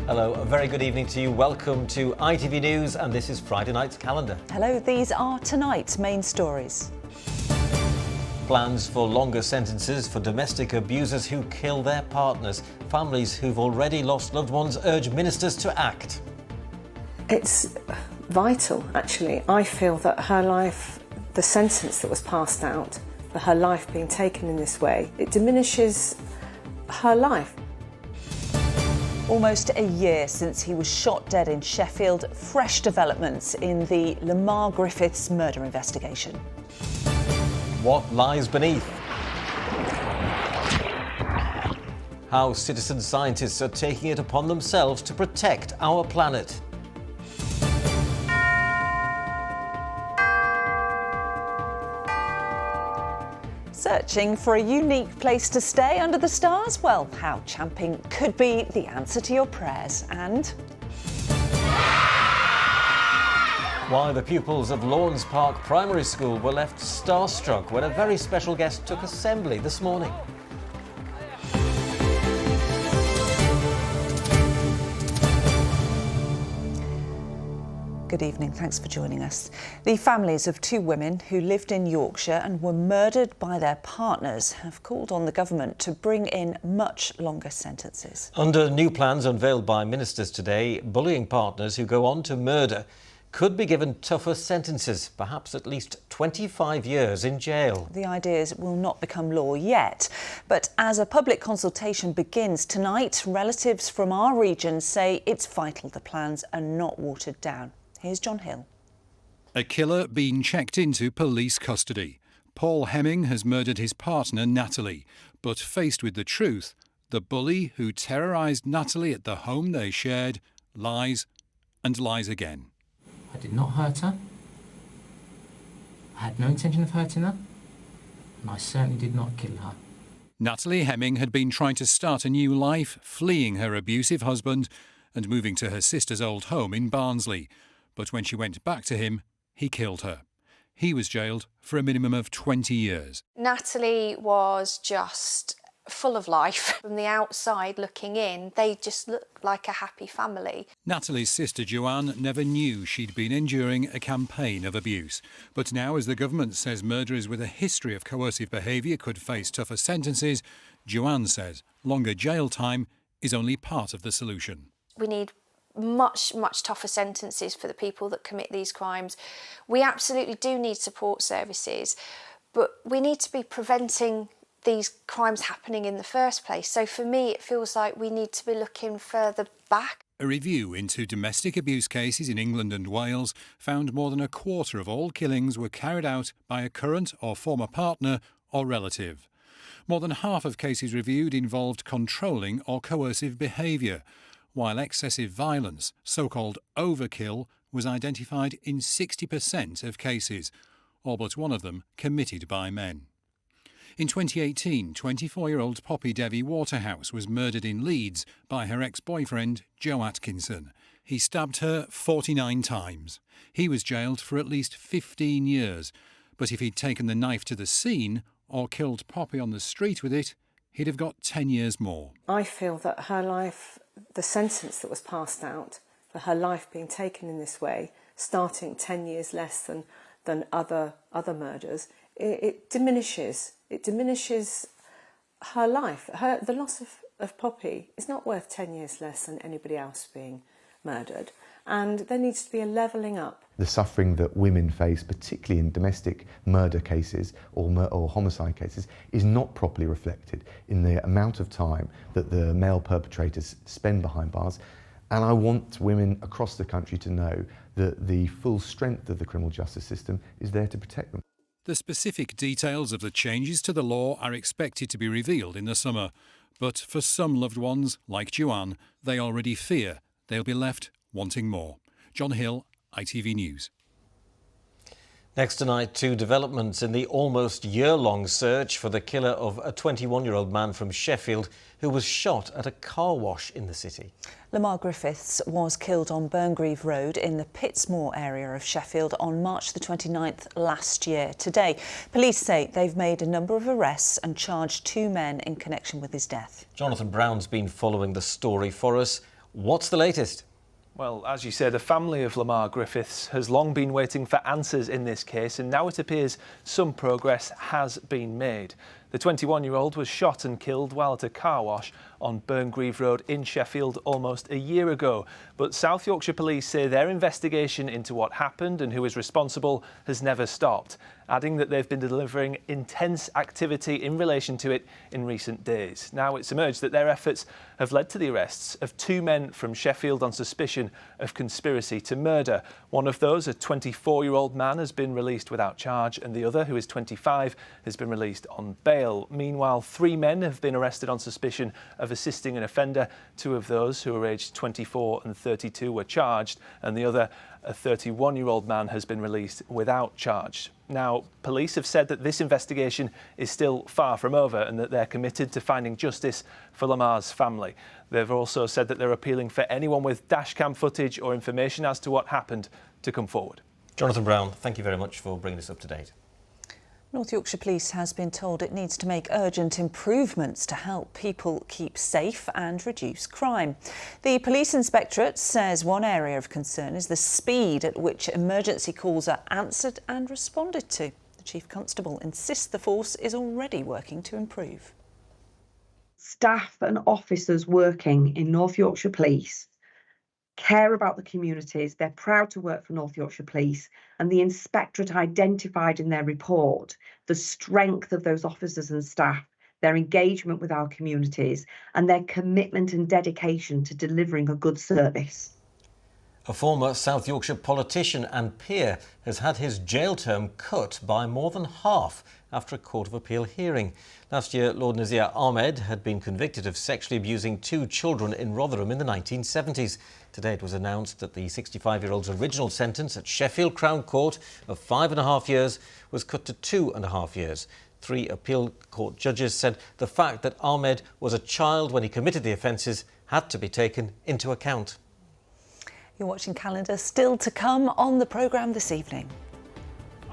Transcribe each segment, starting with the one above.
Hello, a very good evening to you. Welcome to ITV News, and this is Friday night's calendar. Hello, these are tonight's main stories. Plans for longer sentences for domestic abusers who kill their partners. Families who've already lost loved ones urge ministers to act. It's vital, actually. I feel that her life, the sentence that was passed out, for her life being taken in this way, it diminishes her life. Almost a year since he was shot dead in Sheffield, fresh developments in the Lamar Griffiths murder investigation. What lies beneath? How citizen scientists are taking it upon themselves to protect our planet. Searching for a unique place to stay under the stars? Well, how champing could be the answer to your prayers. And why the pupils of Lawns Park Primary School were left starstruck when a very special guest took assembly this morning. good evening, thanks for joining us. The families of two women who lived in Yorkshire and were murdered by their partners have called on the government to bring in much longer sentences. Under new plans unveiled by ministers today, bullying partners who go on to murder could be given tougher sentences, perhaps at least 25 years in jail. The ideas will not become law yet, but as a public consultation begins tonight, relatives from our region say it's vital the plans are not watered down. Here's John Hill. A killer being checked into police custody. Paul Hemming has murdered his partner Natalie, but faced with the truth, the bully who terrorised Natalie at the home they shared lies and lies again. I did not hurt her. I had no intention of hurting her, and I certainly did not kill her. Natalie Hemming had been trying to start a new life, fleeing her abusive husband and moving to her sister's old home in Barnsley. But when she went back to him, he killed her. He was jailed for a minimum of 20 years. Natalie was just full of life. From the outside looking in, they just looked like a happy family. Natalie's sister Joanne never knew she'd been enduring a campaign of abuse. But now, as the government says murderers with a history of coercive behaviour could face tougher sentences, Joanne says longer jail time is only part of the solution. We need much tougher sentences for the people that commit these crimes. We absolutely do need support services, but we need to be preventing these crimes happening in the first place. So for me, it feels like we need to be looking further back. A review into domestic abuse cases in England and Wales found more than a quarter of all killings were carried out by a current or former partner or relative. More than half of cases reviewed involved controlling or coercive behaviour, while excessive violence, so-called overkill, was identified in 60% of cases, all but one of them committed by men. In 2018, 24-year-old Poppy Devi Waterhouse was murdered in Leeds by her ex-boyfriend, Joe Atkinson. He stabbed her 49 times. He was jailed for at least 15 years, but if he'd taken the knife to the scene or killed Poppy on the street with it, he'd have got 10 years more. I feel that her life, the sentence that was passed out for her life being taken in this way, starting 10 years less than other murders, it diminishes her life. The loss of Poppy is not worth 10 years less than anybody else being murdered. And there needs to be a levelling up. The suffering that women face, particularly in domestic murder cases or homicide cases, is not properly reflected in the amount of time that the male perpetrators spend behind bars. And I want women across the country to know that the full strength of the criminal justice system is there to protect them. The specific details of the changes to the law are expected to be revealed in the summer. But for some loved ones, like Joanne, they already fear they'll be left wanting more. John Hill, ITV News. Next tonight, two developments in the almost year-long search for the killer of a 21-year-old man from Sheffield who was shot at a car wash in the city. Lamar Griffiths was killed on Burngreave Road in the Pittsmoor area of Sheffield on March the 29th last year. Today, police say they've made a number of arrests and charged two men in connection with his death. Jonathan Brown's been following the story for us. What's the latest? Well, as you said, the family of Lamar Griffiths has long been waiting for answers in this case, and now it appears some progress has been made. The 21-year-old was shot and killed while at a car wash on Burngreave Road in Sheffield almost a year ago. But South Yorkshire Police say their investigation into what happened and who is responsible has never stopped, adding that they've been delivering intense activity in relation to it in recent days. Now it's emerged that their efforts have led to the arrests of 2 men from Sheffield on suspicion of conspiracy to murder. One of those, a 24-year-old man, has been released without charge, and the other, who is 25, has been released on bail. Meanwhile, 3 men have been arrested on suspicion of assisting an offender. 2 of those, who are aged 24 and 32, were charged, and the other, a 31-year-old man, has been released without charge. Now, police have said that this investigation is still far from over and that they're committed to finding justice for Lamar's family. They've also said that they're appealing for anyone with dashcam footage or information as to what happened to come forward. Jonathan Brown, thank you very much for bringing us up to date. North Yorkshire Police has been told it needs to make urgent improvements to help people keep safe and reduce crime. The Police Inspectorate says one area of concern is the speed at which emergency calls are answered and responded to. The Chief Constable insists the force is already working to improve. Staff and officers working in North Yorkshire Police care about the communities. They're proud to work for North Yorkshire Police, and the Inspectorate identified in their report the strength of those officers and staff, their engagement with our communities, and their commitment and dedication to delivering a good service. A former South Yorkshire politician and peer has had his jail term cut by more than half after a Court of Appeal hearing. Last year, Lord Nazir Ahmed had been convicted of sexually abusing 2 children in Rotherham in the 1970s. Today it was announced that the 65-year-old's original sentence at Sheffield Crown Court of 5.5 years was cut to 2.5 years. 3 appeal court judges said the fact that Ahmed was a child when he committed the offences had to be taken into account. You're watching Calendar. Still to come on the programme this evening.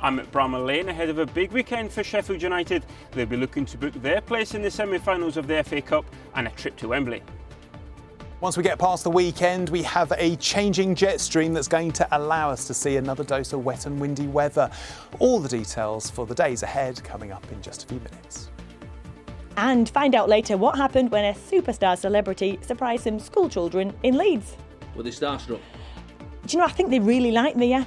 I'm at Bramall Lane ahead of a big weekend for Sheffield United. They'll be looking to book their place in the semi-finals of the FA Cup and a trip to Wembley. Once we get past the weekend, we have a changing jet stream that's going to allow us to see another dose of wet and windy weather. All the details for the days ahead coming up in just a few minutes. And find out later what happened when a superstar celebrity surprised some school children in Leeds. Were they starstruck? Do you know, I think they really like me, yeah.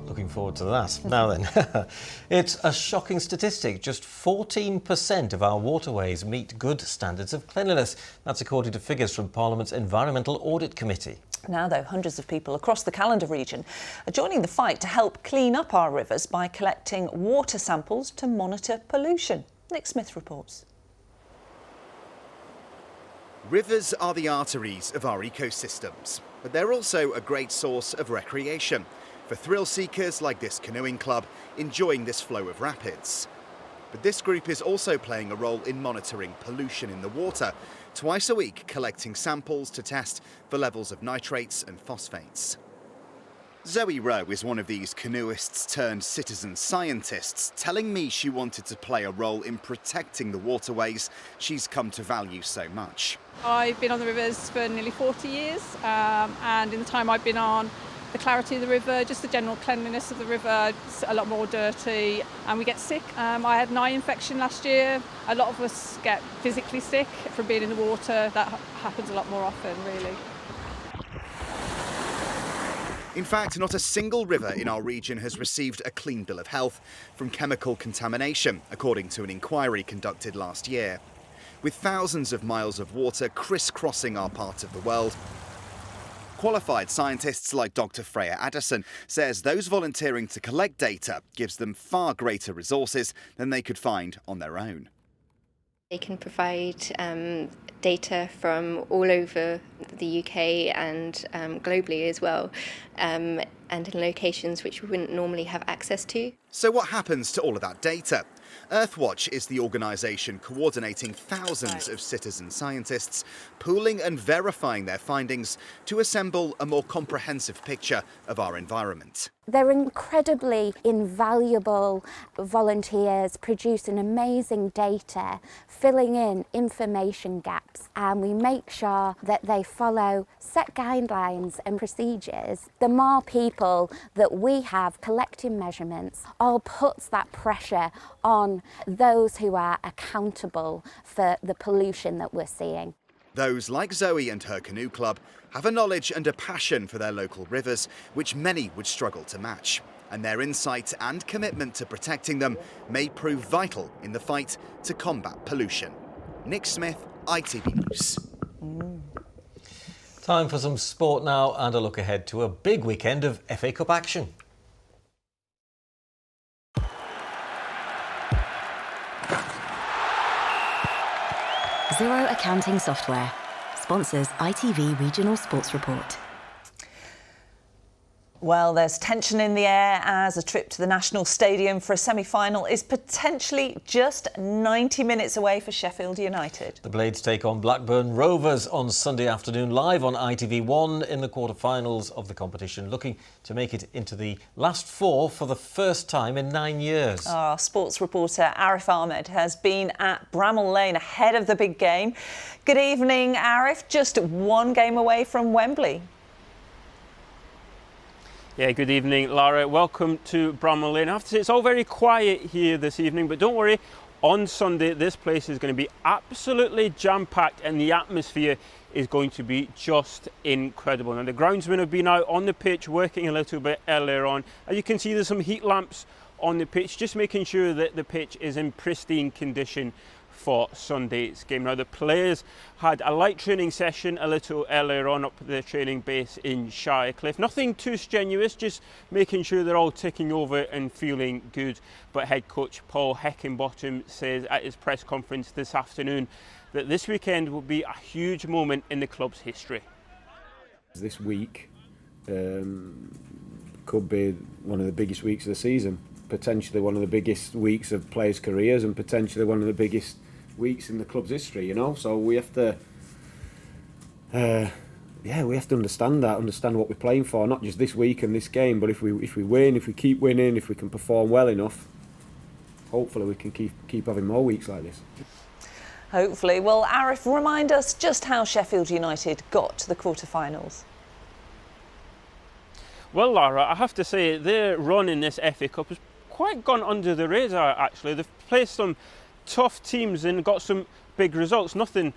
Looking forward to that. Now then, it's a shocking statistic. Just 14% of our waterways meet good standards of cleanliness. That's according to figures from Parliament's Environmental Audit Committee. Now, though, hundreds of people across the Calendar region are joining the fight to help clean up our rivers by collecting water samples to monitor pollution. Nick Smith reports. Rivers are the arteries of our ecosystems, but they're also a great source of recreation for thrill seekers like this canoeing club enjoying this flow of rapids. But this group is also playing a role in monitoring pollution in the water, twice a week collecting samples to test for levels of nitrates and phosphates. Zoe Rowe is one of these canoeists turned citizen scientists, telling me she wanted to play a role in protecting the waterways she's come to value so much. I've been on the rivers for nearly 40 years and in the time I've been on, the clarity of the river, just the general cleanliness of the river, it's a lot more dirty and we get sick. I had an eye infection last year. A lot of us get physically sick from being in the water. That happens a lot more often, really. In fact, not a single river in our region has received a clean bill of health from chemical contamination, according to an inquiry conducted last year. With thousands of miles of water crisscrossing our part of the world, qualified scientists like Dr. Freya Addison says those volunteering to collect data gives them far greater resources than they could find on their own. They can provide data from all over the UK and globally as well, and in locations which we wouldn't normally have access to. So what happens to all of that data? Earthwatch is the organisation coordinating thousands of citizen scientists, pooling and verifying their findings to assemble a more comprehensive picture of our environment. They're incredibly invaluable volunteers, producing amazing data, filling in information gaps, and we make sure that they follow set guidelines and procedures. The more people that we have collecting measurements all puts that pressure on those who are accountable for the pollution that we're seeing. Those like Zoe and her canoe club have a knowledge and a passion for their local rivers, which many would struggle to match. And their insight and commitment to protecting them may prove vital in the fight to combat pollution. Nick Smith, ITV News. Time for some sport now and a look ahead to a big weekend of FA Cup action. Zero Accounting Software sponsors ITV Regional Sports Report. Well, there's tension in the air as a trip to the National Stadium for a semi-final is potentially just 90 minutes away for Sheffield United. The Blades take on Blackburn Rovers on Sunday afternoon live on ITV1 in the quarter-finals of the competition, looking to make it into the last four for the first time in 9 years. Our sports reporter Arif Ahmed has been at Bramall Lane ahead of the big game. Good evening, Arif. Just one game away from Wembley. Yeah, good evening, Lara. Welcome to Bramall Lane. I have to say, it's all very quiet here this evening, but don't worry, on Sunday, this place is going to be absolutely jam-packed and the atmosphere is going to be just incredible. Now, the groundsmen have been out on the pitch working a little bit earlier on. As you can see, there's some heat lamps on the pitch, just making sure that the pitch is in pristine condition for Sunday's game. Now, the players had a light training session a little earlier on up at the training base in Shirecliffe. Nothing too strenuous, just making sure they're all ticking over and feeling good. But head coach Paul Heckingbottom says at his press conference this afternoon that this weekend will be a huge moment in the club's history. This week could be one of the biggest weeks of the season. Potentially one of the biggest weeks of players' careers and potentially one of the biggest weeks in the club's history, you know. So we have to understand what we're playing for, not just this week and this game, but if we win, if we keep winning, if we can perform well enough, hopefully we can keep having more weeks like this. Hopefully. Well, Arif, remind us just how Sheffield United got to the quarter-finals. Well, Lara, I have to say their run in this FA Cup has quite gone under the radar, actually. They've placed some tough teams and got some big results. Nothing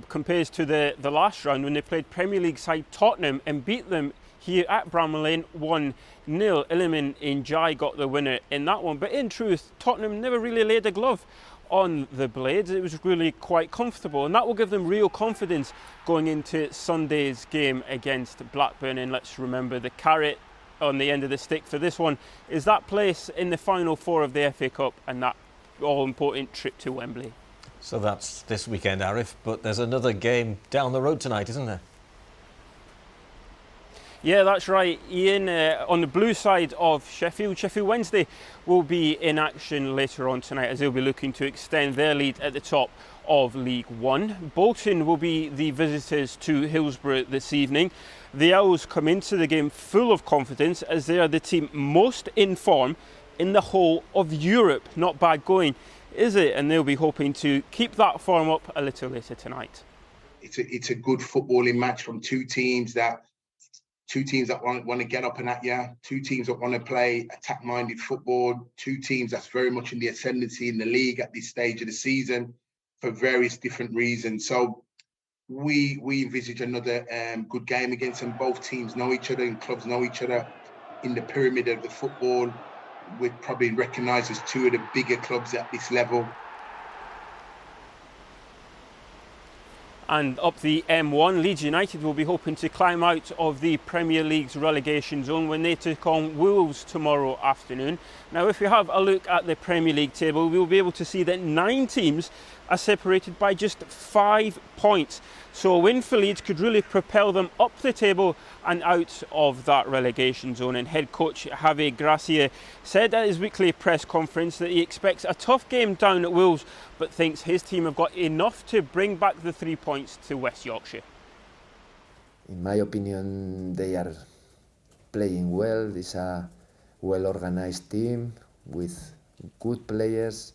compares to the last round when they played Premier League side Tottenham and beat them here at Bramall Lane 1-0. Iliman Ndiaye got the winner in that one. But in truth, Tottenham never really laid a glove on the Blades. It was really quite comfortable, and that will give them real confidence going into Sunday's game against Blackburn. And let's remember, the carrot on the end of the stick for this one is that place in the final four of the FA Cup and that all-important trip to Wembley. So that's this weekend, Arif, but there's another game down the road tonight, isn't there? Yeah, that's right, Ian. On the blue side of Sheffield Wednesday will be in action later on tonight as they'll be looking to extend their lead at the top of League One. Bolton will be the visitors to Hillsborough this evening. The Owls come into the game full of confidence as they are the team most in form in the whole of Europe. Not bad going, is it? And they'll be hoping to keep that form up a little later tonight. It's a good footballing match from two teams that want to get up and at you, two teams that want to play attack-minded football, two teams that's very much in the ascendancy in the league at this stage of the season for various different reasons. So we envisage another good game against them. Both teams know each other and clubs know each other. In the pyramid of the football, we're probably recognised as two of the bigger clubs at this level. And up the M1, Leeds United will be hoping to climb out of the Premier League's relegation zone when they take on Wolves tomorrow afternoon. Now, if we have a look at the Premier League table, we'll be able to see that 9 teams are separated by just 5 points. So a win for Leeds could really propel them up the table and out of that relegation zone. And head coach Javi Gracia said at his weekly press conference that he expects a tough game down at Wolves, but thinks his team have got enough to bring back the 3 points to West Yorkshire. In my opinion, they are playing well. It's a well-organised team with good players,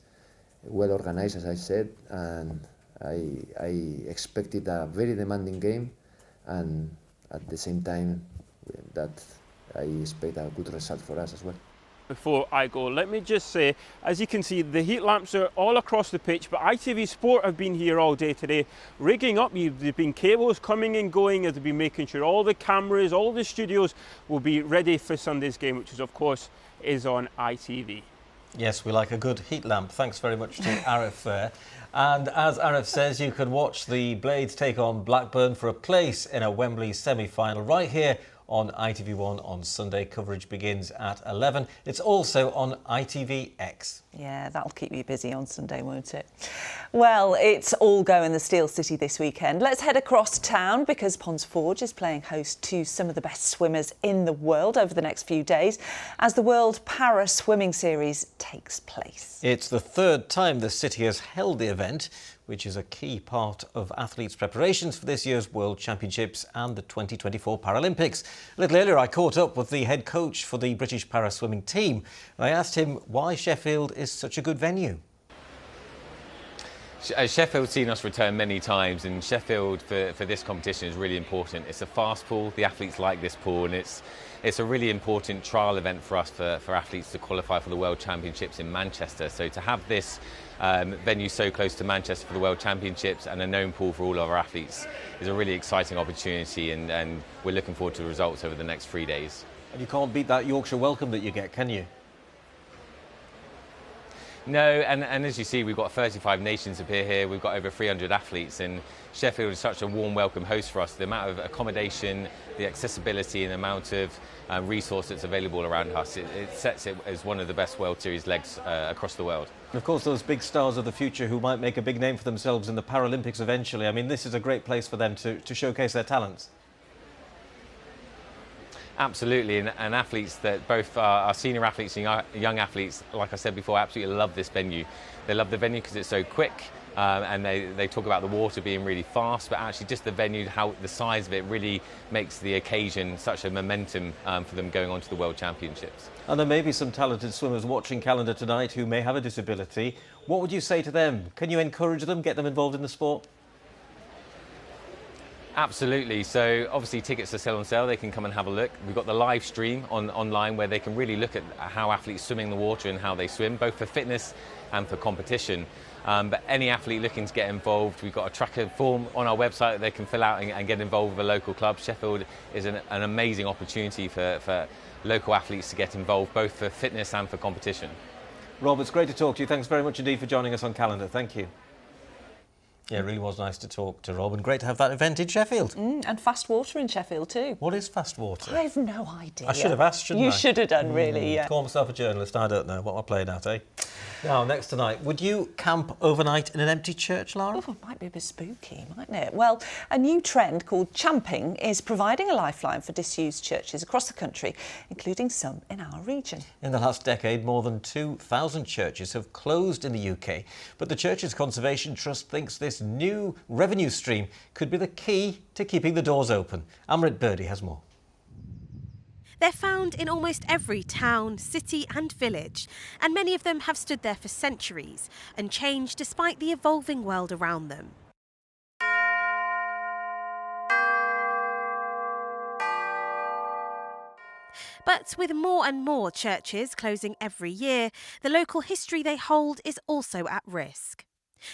well-organised, as I said, and I expected a very demanding game, and at the same time that I expect a good result for us as well. Before I go, let me just say, as you can see, the heat lamps are all across the pitch, but ITV Sport have been here all day today, rigging up. There've been cables coming and going, as they've been making sure all the cameras, all the studios will be ready for Sunday's game, which is, of course, is on ITV. Yes, we like a good heat lamp. Thanks very much to Arif there. And as Arif says, you can watch the Blades take on Blackburn for a place in a Wembley semi-final right here on ITV1 on Sunday. Coverage begins at 11. It's also on ITVX. Yeah, that'll keep you busy on Sunday, won't it? Well, it's all go in the Steel City this weekend. Let's head across town because Ponds Forge is playing host to some of the best swimmers in the world over the next few days as the World Para Swimming Series takes place. It's the third time the city has held the event, which is a key part of athletes' preparations for this year's World Championships and the 2024 Paralympics. A little earlier, I caught up with the head coach for the British para-swimming team. I asked him why Sheffield is such a good venue. Sheffield's seen us return many times, and Sheffield for this competition is really important. It's a fast pool, the athletes like this pool, and it's a really important trial event for us for athletes to qualify for the World Championships in Manchester. So to have this venue so close to Manchester for the World Championships and a known pool for all of our athletes is a really exciting opportunity, and we're looking forward to the results over the next 3 days. And you can't beat that Yorkshire welcome that you get, can you? No, and as you see, we've got 35 nations appear here, we've got over 300 athletes, and Sheffield is such a warm welcome host for us. The amount of accommodation, the accessibility and the amount of resource that's available around us, it sets it as one of the best World Series legs across the world. And of course, those big stars of the future who might make a big name for themselves in the Paralympics eventually. I mean, this is a great place for them to showcase their talents. Absolutely, and athletes that both our senior athletes and young athletes, like I said before, absolutely love this venue. They love the venue because it's so quick, and they talk about the water being really fast, but actually just the venue, how the size of it really makes the occasion such a momentum for them going on to the World Championships. And there may be some talented swimmers watching Calendar tonight who may have a disability. What would you say to them? Can you encourage them, get them involved in the sport? Absolutely. So obviously tickets are still on sale. They can come and have a look. We've got the live stream online where they can really look at how athletes swim in the water and how they swim, both for fitness and for competition. But any athlete looking to get involved, we've got a tracker form on our website that they can fill out and get involved with a local club. Sheffield is an amazing opportunity for local athletes to get involved, both for fitness and for competition. Rob, it's great to talk to you. Thanks very much indeed for joining us on Calendar. Thank you. Yeah, it really was nice to talk to Rob, and great to have that event in Sheffield. And fast water in Sheffield too. What is fast water? I have no idea. I should have asked, shouldn't I? You should have done, really, yeah. Call myself a journalist, I don't know. What am I playing at, eh? Now, next tonight, would you camp overnight in an empty church, Lara? Oh, it might be a bit spooky, mightn't it? Well, a new trend called champing is providing a lifeline for disused churches across the country, including some in our region. In the last decade, more than 2,000 churches have closed in the UK, but the Churches Conservation Trust thinks this new revenue stream could be the key to keeping the doors open. Amrit Birdie has more. They're found in almost every town, city and village, and many of them have stood there for centuries and changed despite the evolving world around them. But with more and more churches closing every year, the local history they hold is also at risk.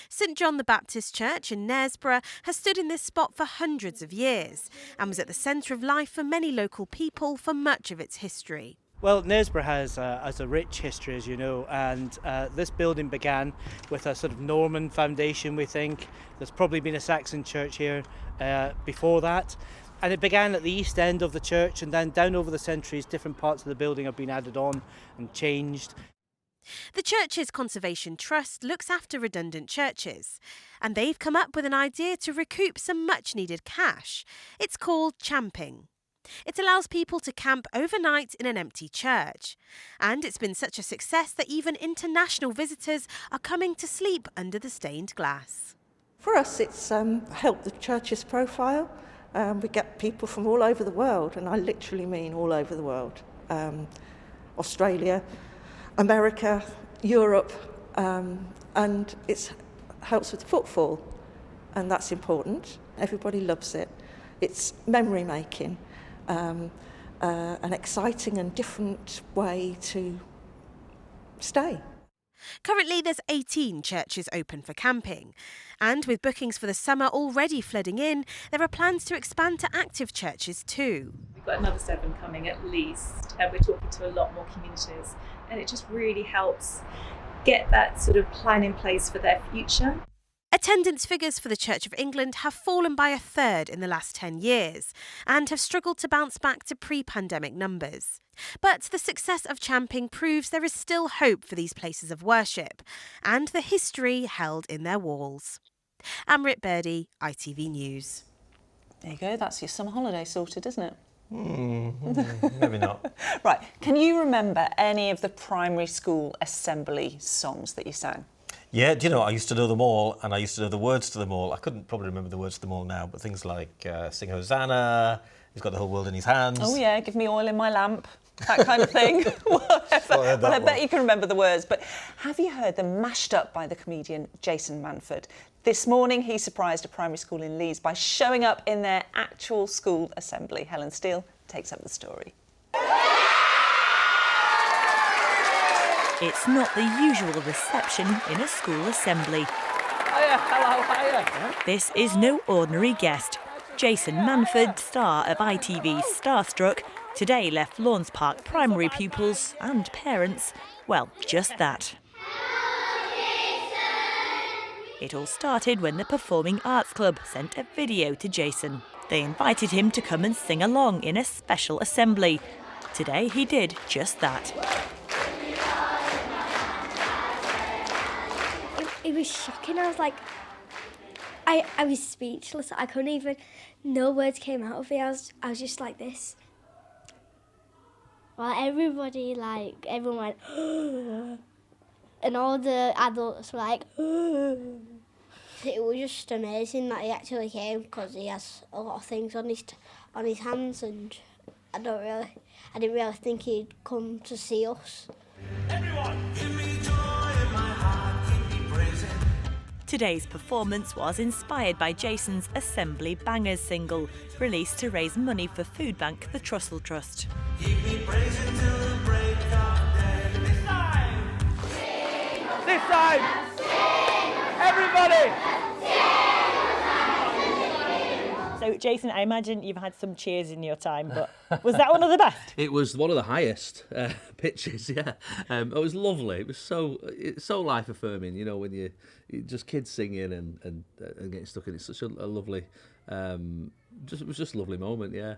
St John the Baptist Church in Knaresborough has stood in this spot for hundreds of years and was at the centre of life for many local people for much of its history. Well, Knaresborough has a rich history, as you know, and this building began with a sort of Norman foundation, we think. There's probably been a Saxon church here before that. And it began at the east end of the church, and then down over the centuries, different parts of the building have been added on and changed. The Churches Conservation Trust looks after redundant churches, and they've come up with an idea to recoup some much-needed cash. It's called champing. It allows people to camp overnight in an empty church, and it's been such a success that even international visitors are coming to sleep under the stained glass. For us, it's helped the church's profile. We get people from all over the world, and I literally mean all over the world. Australia, America, Europe, and it helps with footfall, and that's important. Everybody loves it. It's memory making, an exciting and different way to stay. Currently, there's 18 churches open for camping. And with bookings for the summer already flooding in, there are plans to expand to active churches too. We've got another 7 coming at least, and we're talking to a lot more communities. And it just really helps get that sort of plan in place for their future. Attendance figures for the Church of England have fallen by 1/3 in the last 10 years and have struggled to bounce back to pre-pandemic numbers. But the success of champing proves there is still hope for these places of worship and the history held in their walls. Amrit Birdie, ITV News. There you go, that's your summer holiday sorted, isn't it? Maybe not. Right, can you remember any of the primary school assembly songs that you sang? Yeah, do you know, I used to know them all, and I used to know the words to them all. I couldn't probably remember the words to them all now, but things like Sing Hosanna, He's got the whole world in his hands. Oh yeah, give me oil in my lamp, that kind of thing. Whatever. Well, I bet you can remember the words. But have you heard them mashed up by the comedian Jason Manford? This morning he surprised a primary school in Leeds by showing up in their actual school assembly. Helen Steele takes up the story. It's not the usual reception in a school assembly. Hiya, hello, hiya. This is no ordinary guest. Jason Manford, star of ITV's Starstruck, today left Lawns Park primary pupils and parents, well, just that. It all started when the Performing Arts Club sent a video to Jason. They invited him to come and sing along in a special assembly. Today he did just that. It was shocking. I was like, I was speechless. I couldn't even, no words came out of me. I was just like this. Well, everybody, like, everyone went, and all the adults were like, it was just amazing that he actually came, because he has a lot of things on his hands, and I didn't really think he'd come to see us. Everyone, give me joy in my heart, give me praise. Today's performance was inspired by Jason's Assembly Bangers single, released to raise money for food bank The Trussell Trust. Keep me praising till the break of day. This time! This time! Everybody! So, Jason, I imagine you've had some cheers in your time, but was that one of the best? It was one of the highest pitches, yeah. It was lovely. It's so life affirming, you know, when you just kids singing and getting stuck in. It's such a lovely, it was just a lovely moment, yeah.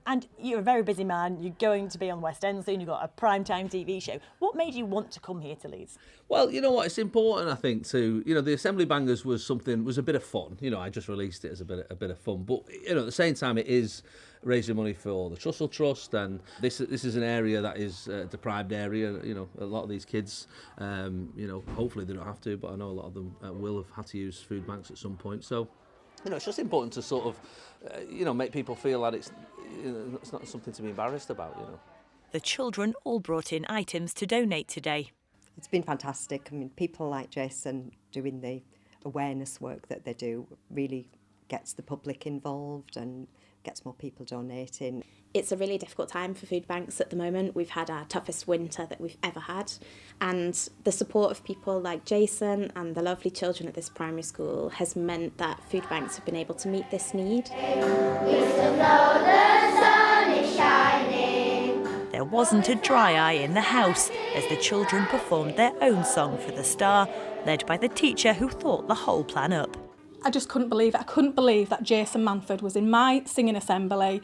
And you're a very busy man. You're going to be on West End soon. You've got a primetime TV show. What made you want to come here to Leeds? Well, you know what? It's important, I think, to, you know, the Assembly Bangers was a bit of fun. You know, I just released it as a bit of fun. But, you know, at the same time, it is raising money for the Trussell Trust, and this is an area that is a deprived area. You know, a lot of these kids, you know, hopefully they don't have to, but I know a lot of them will have had to use food banks at some point. So, you know, it's just important to sort of, you know, make people feel that it's not something to be embarrassed about, you know. The children all brought in items to donate today. It's been fantastic. I mean, people like Jason doing the awareness work that they do really gets the public involved and gets more people donating. It's a really difficult time for food banks at the moment. We've had our toughest winter that we've ever had, and the support of people like Jason and the lovely children at this primary school has meant that food banks have been able to meet this need. We still know the sun is shining. There wasn't a dry eye in the house as the children performed their own song for the Star, led by the teacher who thought the whole plan up. I just couldn't believe it. I couldn't believe that Jason Manford was in my singing assembly,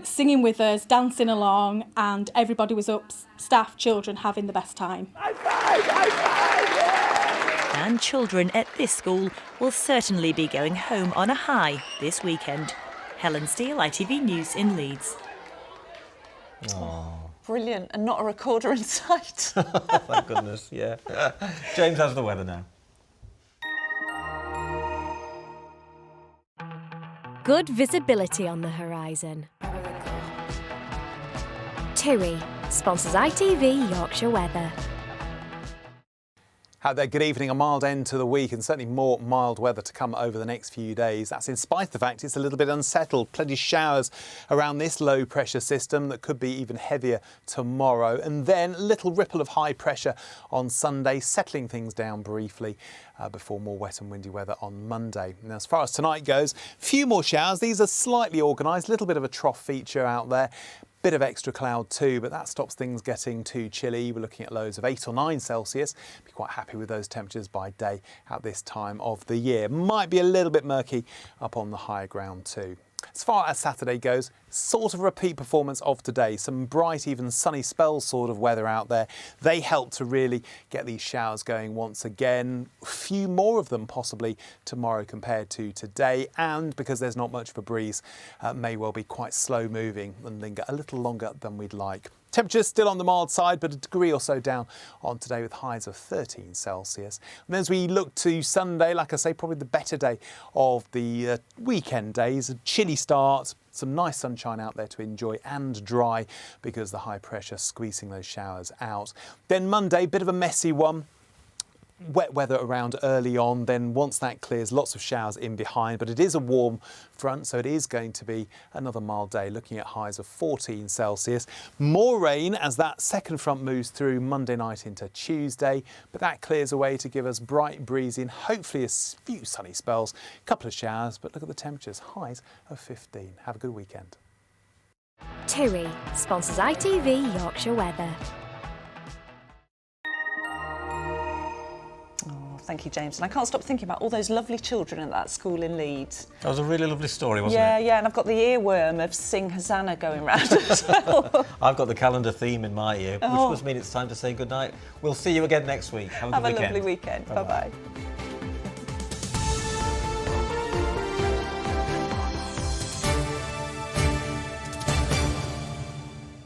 singing with us, dancing along, and everybody was up, staff, children, having the best time. And children at this school will certainly be going home on a high this weekend. Helen Steele, ITV News in Leeds. Oh. Brilliant, and not a recorder in sight. Thank goodness, yeah. James, how's the weather now? Good visibility on the horizon. TUI sponsors ITV Yorkshire Weather. Out there, good evening. A mild end to the week and certainly more mild weather to come over the next few days. That's in spite of the fact it's a little bit unsettled. Plenty of showers around this low pressure system that could be even heavier tomorrow. And then a little ripple of high pressure on Sunday, settling things down briefly before more wet and windy weather on Monday. Now, as far as tonight goes, few more showers. These are slightly organised, a little bit of a trough feature out there. Bit of extra cloud too, but that stops things getting too chilly. We're looking at lows of 8 or 9 Celsius. Be quite happy with those temperatures by day at this time of the year. Might be a little bit murky up on the higher ground too. As far as Saturday goes, sort of a repeat performance of today. Some bright, even sunny spells sort of weather out there. They help to really get these showers going once again. A few more of them possibly tomorrow compared to today. And because there's not much of a breeze, may well be quite slow moving and linger a little longer than we'd like. Temperatures still on the mild side, but a degree or so down on today with highs of 13 Celsius. And as we look to Sunday, like I say, probably the better day of the weekend days. A chilly start, some nice sunshine out there to enjoy and dry because the high pressure squeezing those showers out. Then Monday, bit of a messy one. Wet weather around early on, then once that clears, lots of showers in behind, but it is a warm front, so it is going to be another mild day, looking at highs of 14 Celsius. More rain as that second front moves through Monday night into Tuesday, but that clears away to give us bright breezy and hopefully a few sunny spells, a couple of showers, but look at the temperatures, highs of 15. Have a good weekend. TUI sponsors ITV Yorkshire Weather. Thank you, James. And I can't stop thinking about all those lovely children at that school in Leeds. That was a really lovely story, wasn't it? Yeah, and I've got the earworm of Sing Hosanna going round as well. I've got the calendar theme in my ear, which must mean it's time to say goodnight. We'll see you again next week. Have a good weekend. Have a lovely weekend. Bye-bye.